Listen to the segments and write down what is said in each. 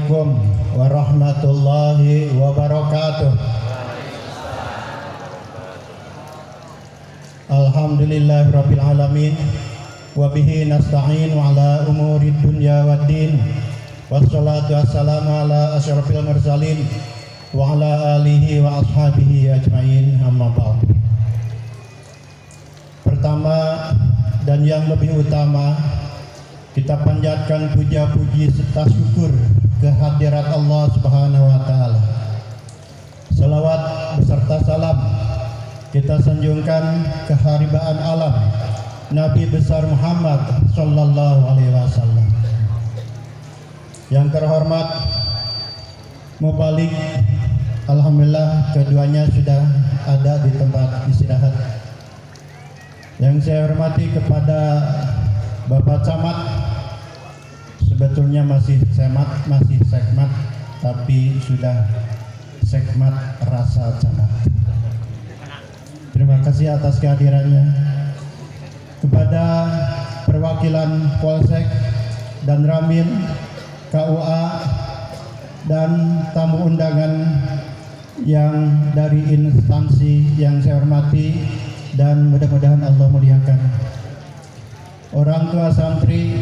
Assalamualaikum warahmatullahi wabarakatuh. Alhamdulillahirabbil alamin wa bihi nasta'in wa ala umurid dunya waddin. Wassalatu wassalamu ala asyrafil mursalin wa ala alihi wa ashabihi ajmain, amma ba'd. Pertama dan yang lebih utama, kita panjatkan puja-puji serta syukur kehadirat Allah Subhanahu wa taala. Salawat beserta salam kita sanjungkan keharibaan alam Nabi besar Muhammad sallallahu alaihi wasallam. Yang terhormat Mubalik, alhamdulillah keduanya sudah ada di tempat istirahat. Yang saya hormati kepada Bapak Camat, sebetulnya masih sekmat, tapi sudah sekmat rasa camat. Terima kasih atas kehadirannya. Kepada perwakilan Polsek dan Ramil, KUA, dan tamu undangan yang dari instansi yang saya hormati dan mudah-mudahan Allah muliakan. Orang tua santri,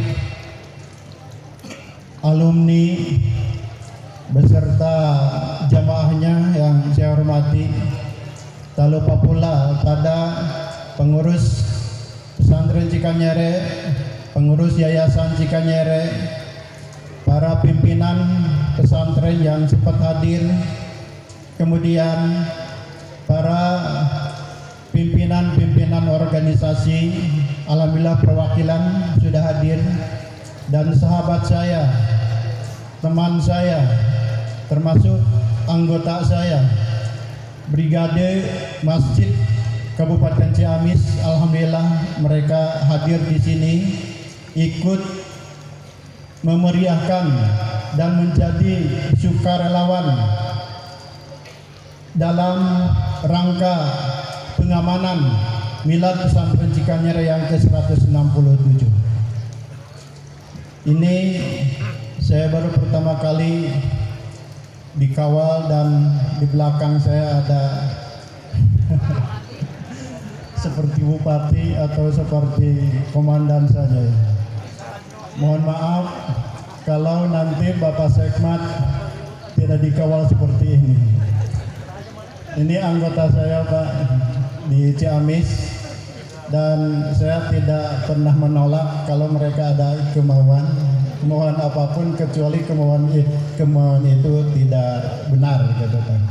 alumni, beserta jamaahnya yang saya hormati. Tak lupa pula pada pengurus pesantren Cikanyere, pengurus yayasan Cikanyere, para pimpinan pesantren yang sempat hadir, kemudian para pimpinan organisasi, alhamdulillah perwakilan sudah hadir, dan sahabat saya, teman saya, termasuk anggota saya, Brigade Masjid Kabupaten Ciamis, alhamdulillah mereka hadir di sini ikut memeriahkan dan menjadi sukarelawan dalam rangka pengamanan Milad Pesantren Cikanyere yang ke-167. Ini saya baru pertama kali dikawal dan di belakang saya ada seperti bupati atau seperti komandan saja. Mohon maaf kalau nanti Bapak Sekmat tidak dikawal seperti ini. Ini anggota saya Pak di Ciamis, dan saya tidak pernah menolak kalau mereka ada kemauan apapun kecuali kemauan itu tidak benar gitu kan.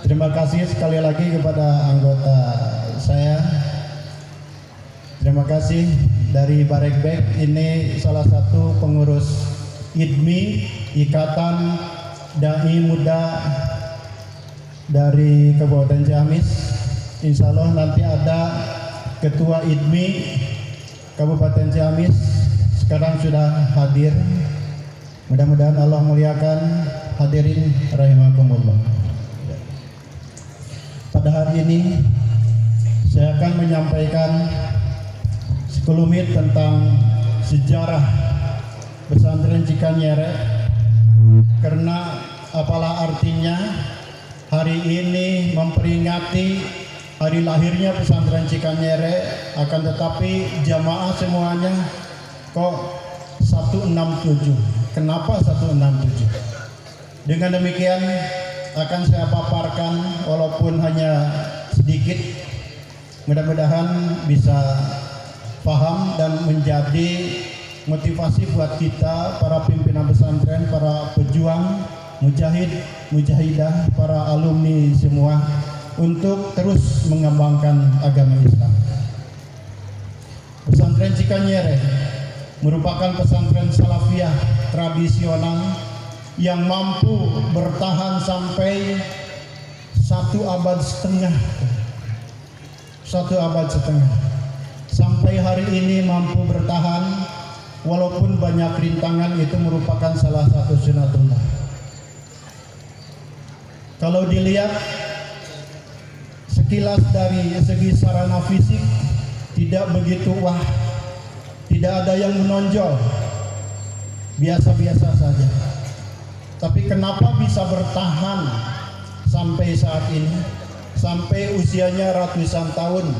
Terima kasih sekali lagi kepada anggota saya. Terima kasih dari Barekbek, ini salah satu pengurus IDMI, Ikatan Dai Muda dari Kabupaten Ciamis. Insya Allah nanti ada Ketua IDMI Kabupaten Ciamis, sekarang sudah hadir. Mudah-mudahan Allah muliakan. Hadirin rahimakumullah. Pada hari ini saya akan menyampaikan sekelumit tentang sejarah pesantren Cikanyere, karena apalah artinya hari ini memperingati hari lahirnya pesantren Cikanyere, akan tetapi jamaah semuanya kok 167. Kenapa 167? Dengan demikian akan saya paparkan walaupun hanya sedikit, mudah-mudahan bisa paham dan menjadi motivasi buat kita, para pimpinan pesantren, para pejuang, mujahid, mujahidah, para alumni semua, untuk terus mengembangkan agama Islam. Pesantren Cikanyere merupakan pesantren salafiyah tradisional yang mampu bertahan sampai 1,5 abad. 1,5 abad. Sampai hari ini mampu bertahan walaupun banyak rintangan. Itu merupakan salah satu sunatullah. Kalau dilihat sekilas dari segi sarana fisik tidak begitu wah, tidak ada yang menonjol, biasa-biasa saja. Tapi kenapa bisa bertahan sampai saat ini, sampai usianya ratusan tahun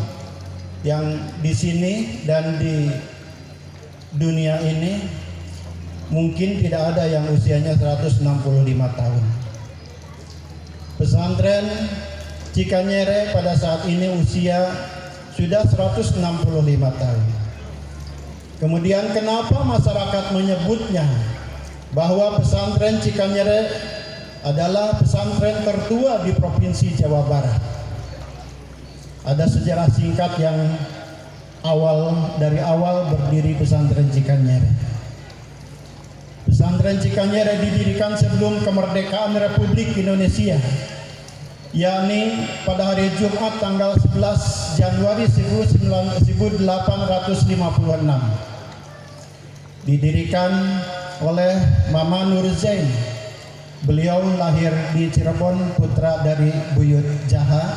yang di sini dan di dunia ini mungkin tidak ada yang usianya 165 tahun. Pesantren Cikanyere pada saat ini usia sudah 165 tahun. Kemudian kenapa masyarakat menyebutnya bahwa pesantren Cikanyere adalah pesantren tertua di Provinsi Jawa Barat? Ada sejarah singkat yang dari awal berdiri pesantren Cikanyere. Pesantren Cikanyere didirikan sebelum kemerdekaan Republik Indonesia, yakni pada hari Jumat tanggal 11 Januari 1856. Didirikan oleh Mama Nur Zain. Beliau lahir di Cirebon, putra dari Buyut Jaha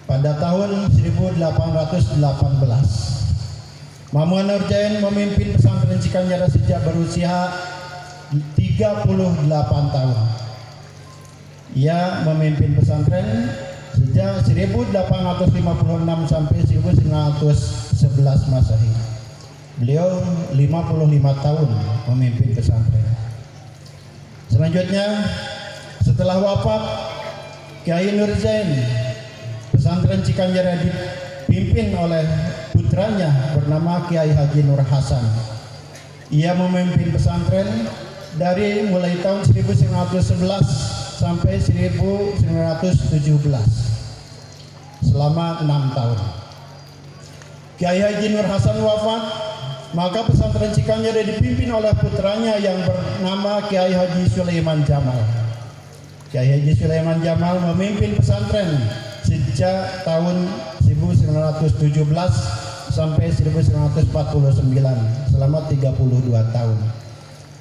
pada tahun 1818. Mama Nur Zain memimpin pesantren Cikanyere sejak berusia 38 tahun. Ia memimpin pesantren sejak 1856 sampai 1911 Masehi. Beliau 55 tahun memimpin pesantren. Selanjutnya, setelah wafat Kiai Nur Zain, pesantren Cikanyere dipimpin oleh putranya bernama Kiai Haji Nur Hasan. Ia memimpin pesantren dari mulai tahun 1911 sampai 1917 selama 6 tahun. Kiai Haji Nur Hasan wafat, maka pesantren Cikanyere dipimpin oleh putranya yang bernama Kiai Haji Sulaiman Jamal. Kiai Haji Sulaiman Jamal memimpin pesantren sejak tahun 1917 sampai 1949 selama 32 tahun.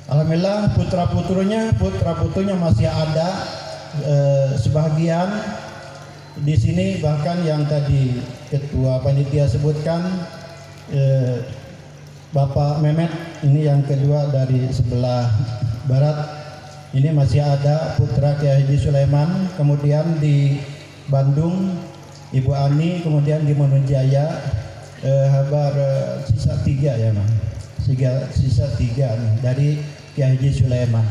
Alhamdulillah putra-putrinya masih ada sebagian di sini, bahkan yang tadi ketua panitia sebutkan Bapak Mehmet ini yang kedua dari sebelah barat, ini masih ada putra Kiai Haji Sulaiman. Kemudian di Bandung Ibu Ani, kemudian di Monojaya sisa 3 ya Mas. Sisa 3 nih dari Kiai Haji Sulaiman.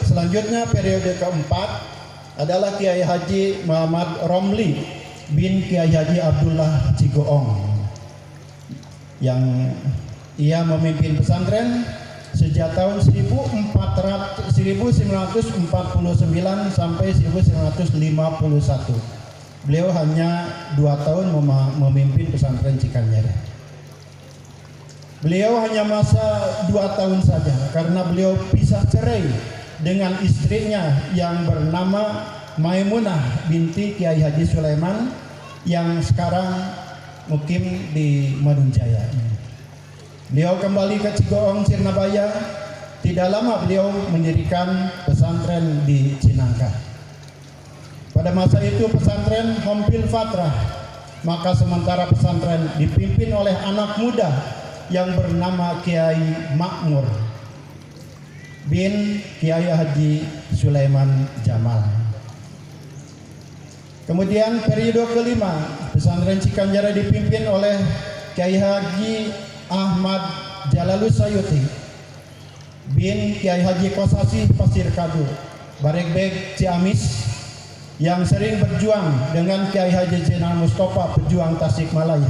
Selanjutnya periode keempat adalah Kiai Haji Muhammad Romli bin Kiai Haji Abdullah Cigoong, yang ia memimpin pesantren sejak tahun 1949 sampai 1951. Beliau hanya 2 tahun memimpin pesantren Cikanyere. Beliau hanya masa 2 tahun saja karena beliau pisah cerai dengan istrinya yang bernama Maimunah binti Kiai Haji Sulaiman yang sekarang mukim di Manunjaya. Beliau kembali ke Cigoong, Sirnabaya. Tidak lama beliau mendirikan pesantren di Cinangka. Pada masa itu pesantren hampir fatrah, maka sementara pesantren dipimpin oleh anak muda yang bernama Kiai Makmur bin Kiai Haji Sulaiman Jamal. Kemudian periode kelima, pesantren Cikanyere dipimpin oleh Kiai Haji Ahmad Jalalus Sayuti bin Kiai Haji Kosasi Pasir Kadu Barekbek Ciamis, yang sering berjuang dengan Kiai Haji Zainal Mustafa pejuang Tasikmalaya.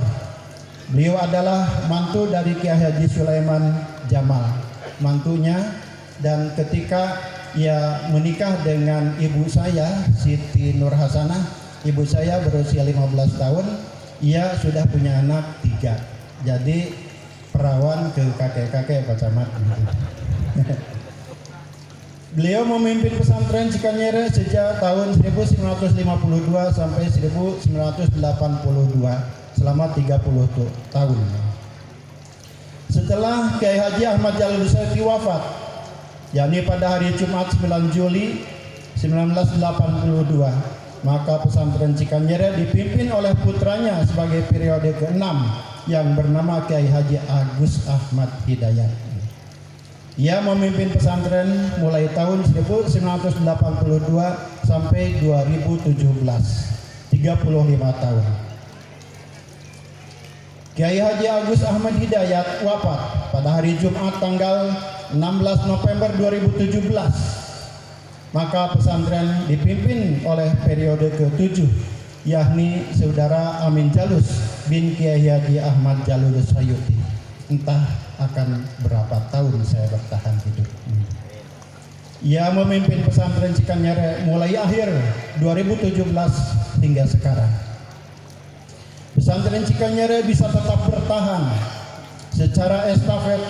Beliau adalah mantu dari Kiai Haji Sulaiman Jamal, mantunya, dan ketika ia menikah dengan ibu saya Siti Nur Hasanah, ibu saya berusia 15 tahun, ia sudah punya anak 3. Jadi perawan ke kakek-kakek Pak Camat. Beliau memimpin pesantren Cikanyere sejak tahun 1952 sampai 1982 selama 30 tahun. Setelah Kiai Haji Ahmad Jalil Sayuti wafat, yakni pada hari Jumat 9 Juli 1982, maka pesantren Cikanyere dipimpin oleh putranya sebagai periode ke-6 yang bernama Kiai Haji Agus Ahmad Hidayat. Ia memimpin pesantren mulai tahun 1982 sampai 2017, 35 tahun. Kiai Haji Agus Ahmad Hidayat wafat pada hari Jumat tanggal 16 November 2017. Maka pesantren dipimpin oleh periode ke-7, yakni Saudara Amin Jalus bin Kiai Haji Ahmad Jalus Sayuti. Entah akan berapa tahun saya bertahan hidup. Ia memimpin pesantren Cikanyere mulai akhir 2017 hingga sekarang. Pesantren Cikanyere bisa tetap bertahan secara estafet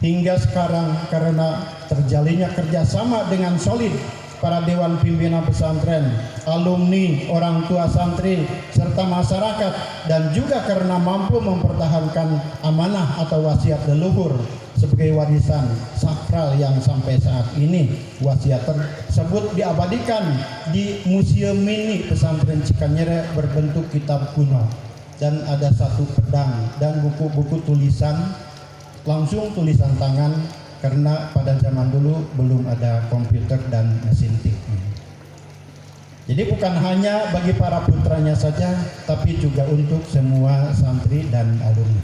hingga sekarang karena terjalinnya kerjasama dengan solid para dewan pimpinan pesantren, alumni, orang tua santri, serta masyarakat, dan juga karena mampu mempertahankan amanah atau wasiat leluhur sebagai warisan sakral yang sampai saat ini wasiat tersebut diabadikan di Museum Mini Pesantren Cikanyere berbentuk kitab kuno, dan ada satu pedang dan buku-buku tulisan, langsung tulisan tangan, karena pada zaman dulu belum ada komputer dan mesin tik. Jadi bukan hanya bagi para putranya saja, tapi juga untuk semua santri dan alumni.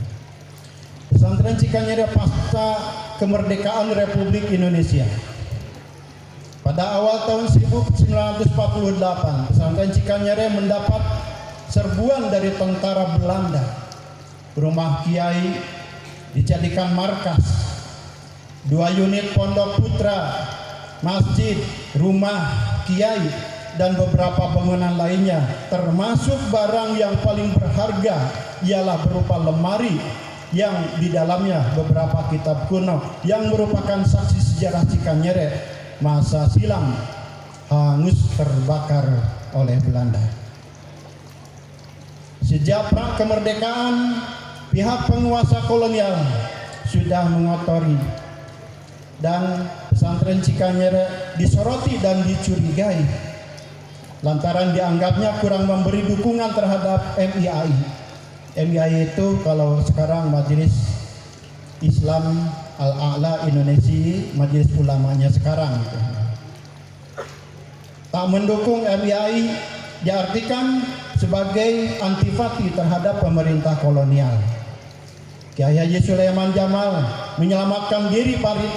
Pesantren Cikanyere pasca kemerdekaan Republik Indonesia. Pada awal tahun 1948, pesantren Cikanyere mendapat serbuan dari tentara Belanda. Rumah kiai dijadikan markas. 2 unit pondok putra, masjid, rumah kiai, dan beberapa bangunan lainnya, termasuk barang yang paling berharga ialah berupa lemari yang di dalamnya beberapa kitab kuno yang merupakan saksi sejarah Cikanyere masa silam hangus terbakar oleh Belanda. Sejak pra kemerdekaan, pihak penguasa kolonial sudah mengotori dan pesantren Cikanyere disoroti dan dicurigai lantaran dianggapnya kurang memberi dukungan terhadap MIAI. MIAI itu kalau sekarang Majelis Islam Al-A'la Indonesia, majelis ulamanya sekarang. Tak mendukung MIAI diartikan sebagai antipati terhadap pemerintah kolonial. Kiai Haji Sulaiman Jamal menyelamatkan diri Parit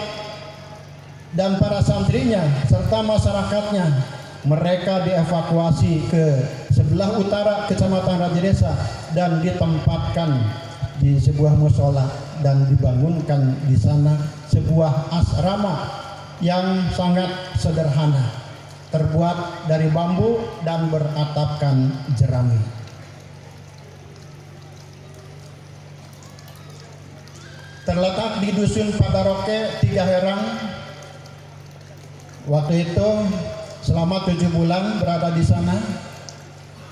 dan para santrinya serta masyarakatnya. Mereka dievakuasi ke sebelah utara Kecamatan Raja Desa dan ditempatkan di sebuah musola dan dibangunkan di sana sebuah asrama yang sangat sederhana, terbuat dari bambu dan beratapkan jerami. Terletak di Dusun Padaroke, 3 Herang. Waktu itu selama 7 bulan berada di sana.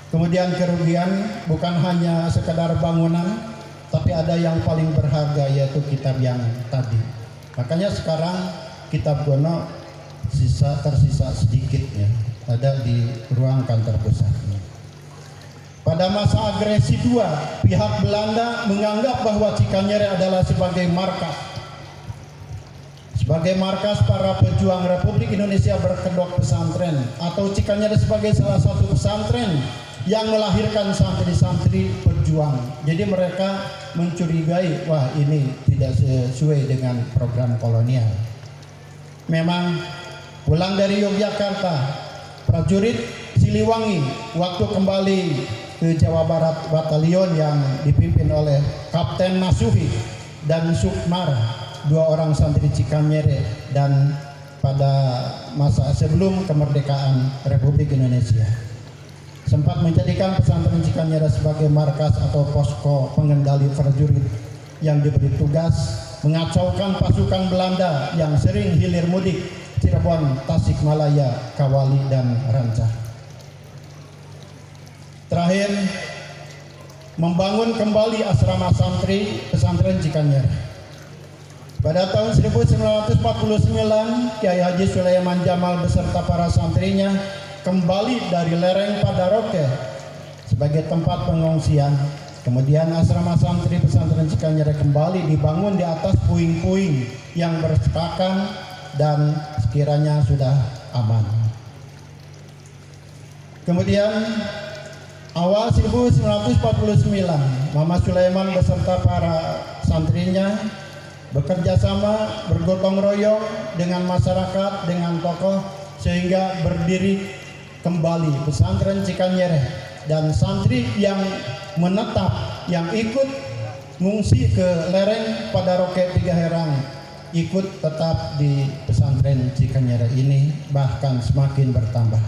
Kemudian kerugian bukan hanya sekedar bangunan, tapi ada yang paling berharga, yaitu kitab yang tadi. Makanya sekarang kitab kuno tersisa sedikit ya, ada di ruang kantor pusat. Pada masa agresi 2, pihak Belanda menganggap bahwa Cikanyere adalah sebagai markas para pejuang Republik Indonesia berkedok pesantren, atau Cikanyere sebagai salah satu pesantren yang melahirkan santri-santri pejuang. Jadi mereka mencurigai, wah ini tidak sesuai dengan program kolonial. Memang pulang dari Yogyakarta, prajurit Siliwangi waktu kembali ke Jawa Barat, batalion yang dipimpin oleh Kapten Masuhi dan Sukmar, 2 orang santri Cikanyere, dan pada masa sebelum kemerdekaan Republik Indonesia sempat menjadikan pesantren Cikanyere sebagai markas atau posko pengendali prajurit yang diberi tugas mengacaukan pasukan Belanda yang sering hilir mudik Cirebon, Tasikmalaya, Kawali, dan Ranca. Terakhir, membangun kembali asrama santri pesantren Cikanyere. Pada tahun 1949, Kiai Haji Sulaiman Jamal beserta para santrinya kembali dari lereng Padaroke sebagai tempat pengungsian. Kemudian asrama santri pesantren Cikanyere kembali dibangun di atas puing-puing yang berserakan dan sekiranya sudah aman. Kemudian awal 1949, Mama Sulaiman beserta para santrinya bekerja sama, bergotong royong dengan masyarakat, dengan tokoh, sehingga berdiri kembali pesantren Cikanyere, dan santri yang menetap, yang ikut ngungsi ke lereng pada Roket Tiga Herang ikut tetap di pesantren Cikanyere ini, bahkan semakin bertambah.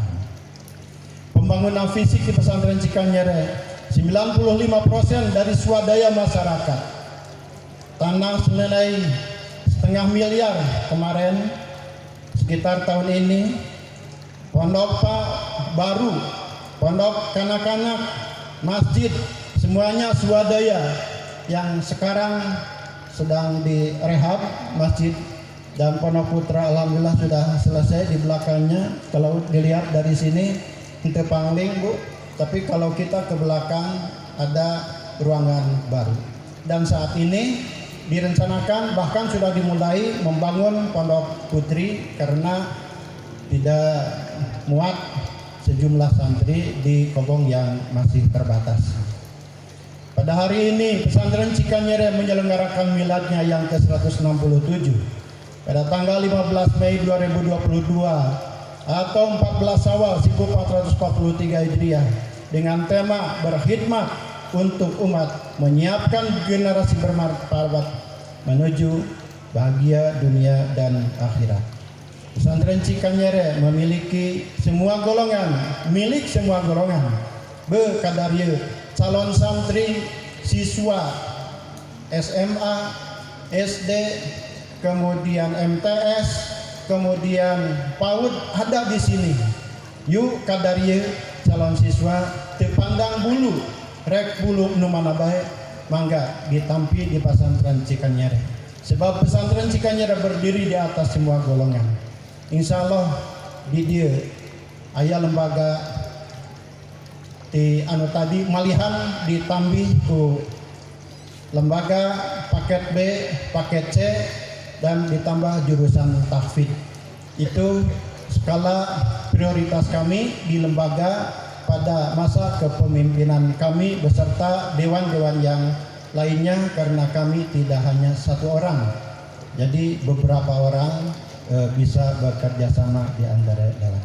Pembangunan fisik di pesantren Cikanyere, 95% dari swadaya masyarakat. Tanah senilai setengah miliar kemarin, sekitar tahun ini. Pondok baru, pondok kanak-kanak, masjid, semuanya swadaya yang sekarang sedang direhab masjid, dan Pondok Putra alhamdulillah sudah selesai di belakangnya. Kalau dilihat dari sini itu pangling, Bu, tapi kalau kita ke belakang ada ruangan baru. Dan saat ini direncanakan, bahkan sudah dimulai membangun Pondok Putri karena tidak muat sejumlah santri di Kobong yang masih terbatas. Pada hari ini pesantren Cikanyere menyelenggarakan miladnya yang ke-167 pada tanggal 15 Mei 2022 atau 14 Syawal 1443 Hijriah dengan tema berkhidmat untuk umat, menyiapkan generasi bermartabat menuju bahagia dunia dan akhirat. Pesantren Cikanyere memiliki semua golongan, milik semua golongan, Kadarye, calon santri, siswa, SMA, SD, kemudian MTS, kemudian PAUD ada di sini. Yuk Kadarye, calon siswa, dipandang bulu, rek bulu nu mana bae, mangga ditampi di pesantren Cikanyere. Sebab pesantren Cikanyere berdiri di atas semua golongan. Insya Allah di dia aya lembaga di anu tadi malihan ditambih ku lembaga paket B, paket C, dan ditambah jurusan tahfidz. Itu skala prioritas kami di lembaga pada masa kepemimpinan kami beserta dewan-dewan yang lainnya, karena kami tidak hanya satu orang, jadi beberapa orang bisa bekerja sama di antara dalam.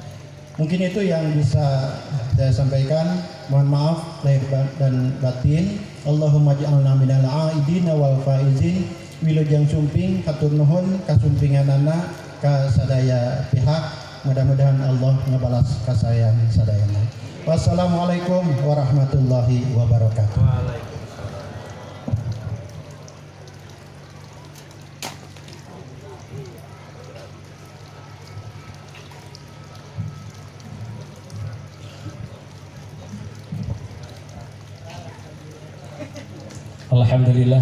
Mungkin itu yang bisa saya sampaikan. Mohon maaf lahir dan batin. Allahumma ja'alna minal aidin wal faizin. Wilujeng sumping hatur nuhun kasumpinganana ka sadaya pihak. Mudah-mudahan Allah ngebalas kasayang sadayana. Wassalamualaikum warahmatullahi wabarakatuh. Alhamdulillah.